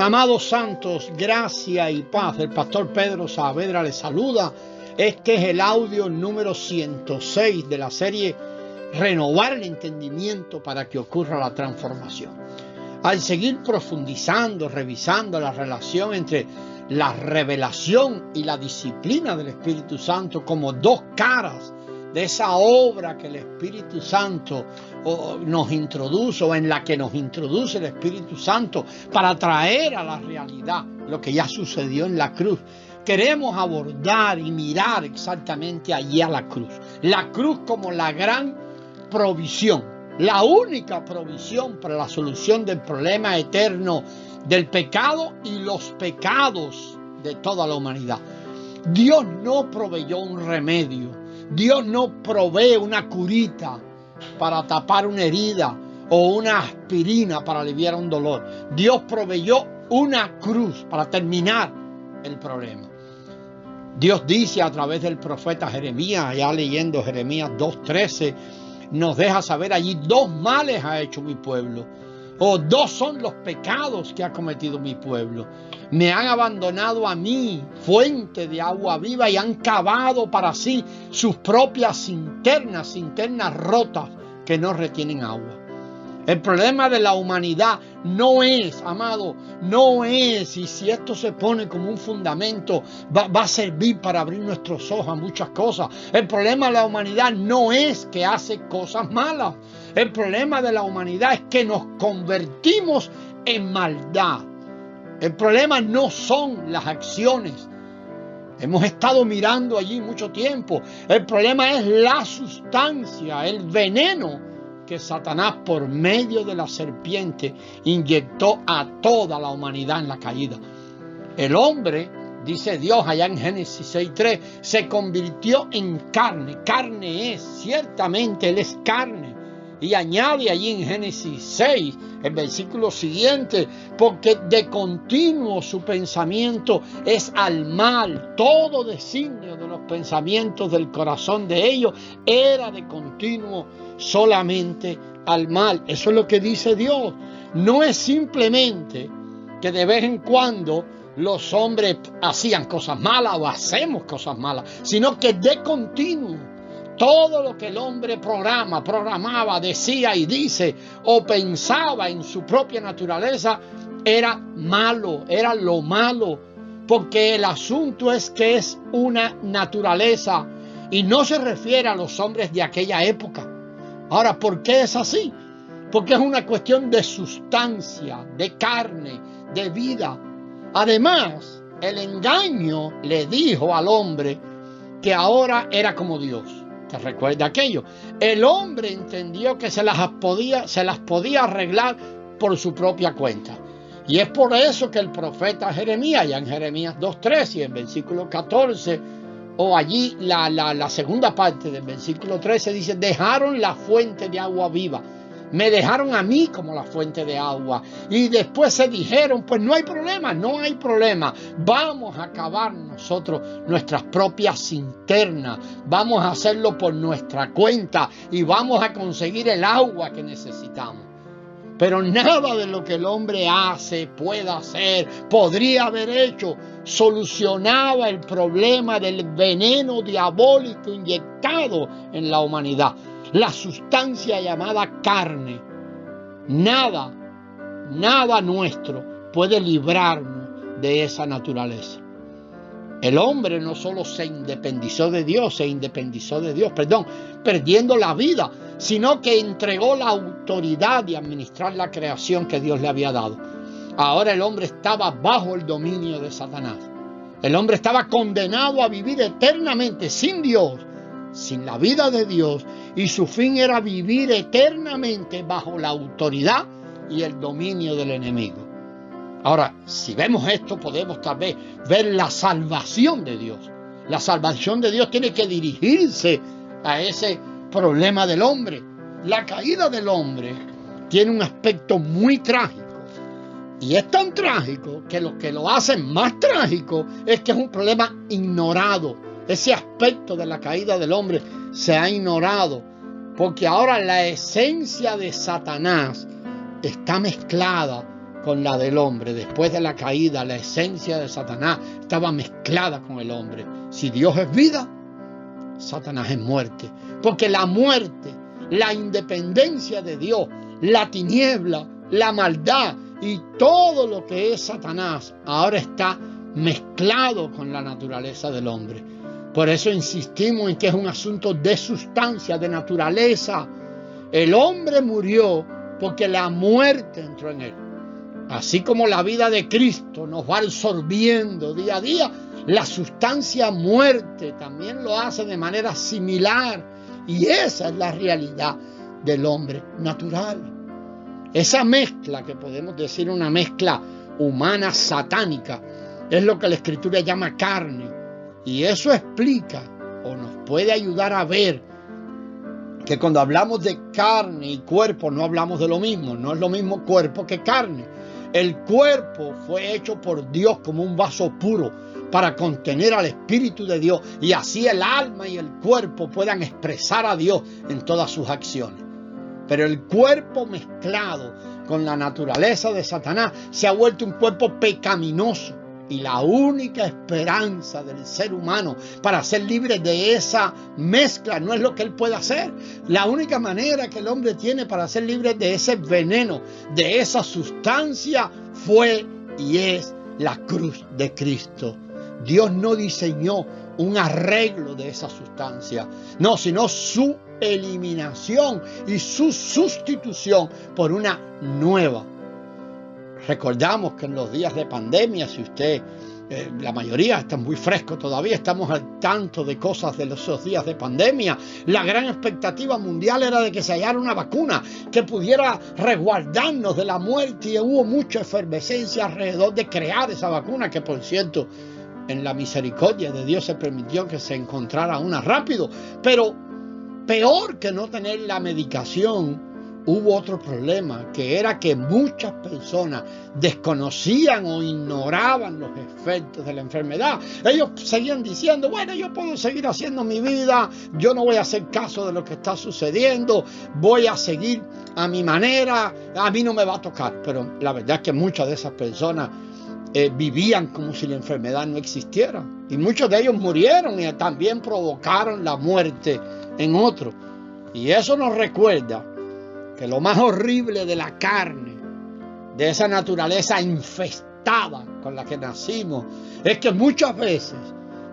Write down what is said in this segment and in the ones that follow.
Amados santos, gracia y paz. El pastor Pedro Saavedra les saluda. Este es el audio número 106 de la serie Renovar el entendimiento para que ocurra la transformación. Al seguir profundizando, revisando la relación entre la revelación y la disciplina del Espíritu Santo como dos caras de esa obra que el Espíritu Santo nos introduce, o en la que nos introduce el Espíritu Santo para traer a la realidad lo que ya sucedió en la cruz, queremos abordar y mirar exactamente allí a la cruz. La cruz como la gran provisión, la única provisión para la solución del problema eterno del pecado y los pecados de toda la humanidad. Dios no proveyó un remedio. Dios no provee una curita para tapar una herida o una aspirina para aliviar un dolor. Dios proveyó una cruz para terminar el problema. Dios dice a través del profeta Jeremías, ya leyendo Jeremías 2:13, nos deja saber allí: dos males ha hecho mi pueblo, o dos son los pecados que ha cometido mi pueblo. Me han abandonado a mí, fuente de agua viva, y han cavado para sí sus propias cisternas rotas que no retienen agua. El problema de la humanidad no es, amado, no es, y si esto se pone como un fundamento, va a servir para abrir nuestros ojos a muchas cosas. El problema de la humanidad no es que hace cosas malas. El problema de la humanidad es que nos convertimos en maldad. El problema no son las acciones. Hemos estado mirando allí mucho tiempo. El problema es la sustancia, el veneno que Satanás, por medio de la serpiente, inyectó a toda la humanidad en la caída. El hombre, dice Dios allá en Génesis 6:3, se convirtió en carne. Carne es, ciertamente Él es carne. Y añade allí en Génesis 6, el versículo siguiente: porque de continuo su pensamiento es al mal. Todo designio de los pensamientos del corazón de ellos era de continuo solamente al mal. Eso es lo que dice Dios. No es simplemente que de vez en cuando los hombres hacían cosas malas o hacemos cosas malas, sino que de continuo todo lo que el hombre programaba, decía y dice o pensaba en su propia naturaleza era malo, era lo malo, porque el asunto es que es una naturaleza y no se refiere a los hombres de aquella época. Ahora, ¿por qué es así? Porque es una cuestión de sustancia, de carne, de vida. Además, el engaño le dijo al hombre que ahora era como Dios. ¿Te recuerda aquello? El hombre entendió que se las podía arreglar por su propia cuenta. Y es por eso que el profeta Jeremías, ya en Jeremías 2:13 y en versículo 14, o allí la segunda parte del versículo 13 dice: dejaron la fuente de agua viva. Me dejaron a mí como la fuente de agua. Y después se dijeron: pues no hay problema. Vamos a cavar nosotros nuestras propias cisternas. Vamos a hacerlo por nuestra cuenta y vamos a conseguir el agua que necesitamos. Pero nada de lo que el hombre hace, puede hacer, podría haber hecho, solucionaba el problema del veneno diabólico inyectado en la humanidad. La sustancia llamada carne. Nada nuestro puede librarnos de esa naturaleza. El hombre no solo se independizó de Dios, perdiendo la vida, sino que entregó la autoridad de administrar la creación que Dios le había dado. Ahora el hombre estaba bajo el dominio de Satanás. El hombre estaba condenado a vivir eternamente sin Dios, sin la vida de Dios, y su fin era vivir eternamente bajo la autoridad y el dominio del enemigo. Ahora, si vemos esto, podemos tal vez ver la salvación de Dios. La salvación de Dios tiene que dirigirse a ese problema del hombre. La caída del hombre tiene un aspecto muy trágico. Y es tan trágico que lo hace más trágico es que es un problema ignorado. Ese aspecto de la caída del hombre se ha ignorado, porque ahora la esencia de Satanás está mezclada con la del hombre. Después de la caída, la esencia de Satanás estaba mezclada con el hombre. Si Dios es vida, Satanás es muerte. Porque la muerte, la independencia de Dios, la tiniebla, la maldad y todo lo que es Satanás ahora está mezclado con la naturaleza del hombre. Por eso insistimos en que es un asunto de sustancia, de naturaleza. El hombre murió porque la muerte entró en él. Así como la vida de Cristo nos va absorbiendo día a día, la sustancia muerte también lo hace de manera similar. Y esa es la realidad del hombre natural. Esa mezcla, que podemos decir una mezcla humana satánica, es lo que la Escritura llama carne. Y eso explica o nos puede ayudar a ver que cuando hablamos de carne y cuerpo no hablamos de lo mismo. No es lo mismo cuerpo que carne. El cuerpo fue hecho por Dios como un vaso puro para contener al Espíritu de Dios, y así el alma y el cuerpo puedan expresar a Dios en todas sus acciones. Pero el cuerpo mezclado con la naturaleza de Satanás se ha vuelto un cuerpo pecaminoso. Y la única esperanza del ser humano para ser libre de esa mezcla no es lo que él puede hacer. La única manera que el hombre tiene para ser libre de ese veneno, de esa sustancia, fue y es la cruz de Cristo. Dios no diseñó un arreglo de esa sustancia, no, sino su eliminación y su sustitución por una nueva. Recordamos que en los días de pandemia, si usted, la mayoría están muy frescos todavía, estamos al tanto de cosas de esos días de pandemia. La gran expectativa mundial era de que se hallara una vacuna que pudiera resguardarnos de la muerte, y hubo mucha efervescencia alrededor de crear esa vacuna, que por cierto, en la misericordia de Dios se permitió que se encontrara una rápido. Pero peor que no tener la medicación, hubo otro problema, que era que muchas personas desconocían o ignoraban los efectos de la enfermedad. Ellos seguían diciendo, bueno, yo puedo seguir haciendo mi vida, yo no voy a hacer caso de lo que está sucediendo, voy a seguir a mi manera, a mí no me va a tocar. Pero la verdad es que muchas de esas personas vivían como si la enfermedad no existiera. Y muchos de ellos murieron y también provocaron la muerte en otros. Y eso nos recuerda que lo más horrible de la carne, de esa naturaleza infestada con la que nacimos, es que muchas veces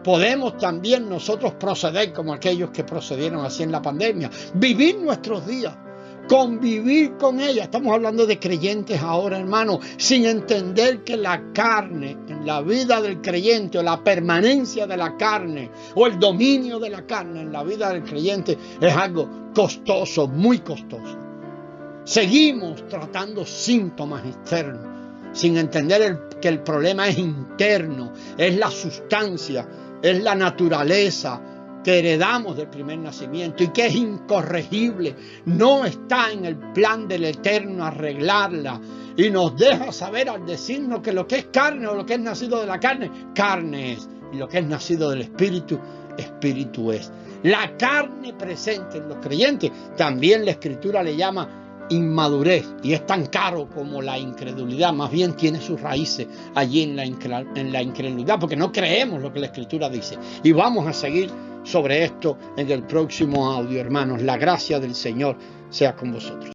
podemos también nosotros proceder como aquellos que procedieron así en la pandemia, vivir nuestros días, convivir con ella. Estamos hablando de creyentes ahora, hermanos, sin entender que la carne, en la vida del creyente, o la permanencia de la carne, o el dominio de la carne en la vida del creyente, es algo costoso, muy costoso. Seguimos tratando síntomas externos, sin entender que el problema es interno, es la sustancia, es la naturaleza que heredamos del primer nacimiento y que es incorregible. No está en el plan del Eterno arreglarla, y nos deja saber al decirnos que lo que es carne o lo que es nacido de la carne, carne es, y lo que es nacido del Espíritu, Espíritu es. La carne presente en los creyentes, también la Escritura le llama inmadurez, y es tan caro como la incredulidad. Más bien tiene sus raíces allí en la incredulidad, porque no creemos lo que la Escritura dice. Y vamos a seguir sobre esto en el próximo audio, hermanos. La gracia del Señor sea con vosotros.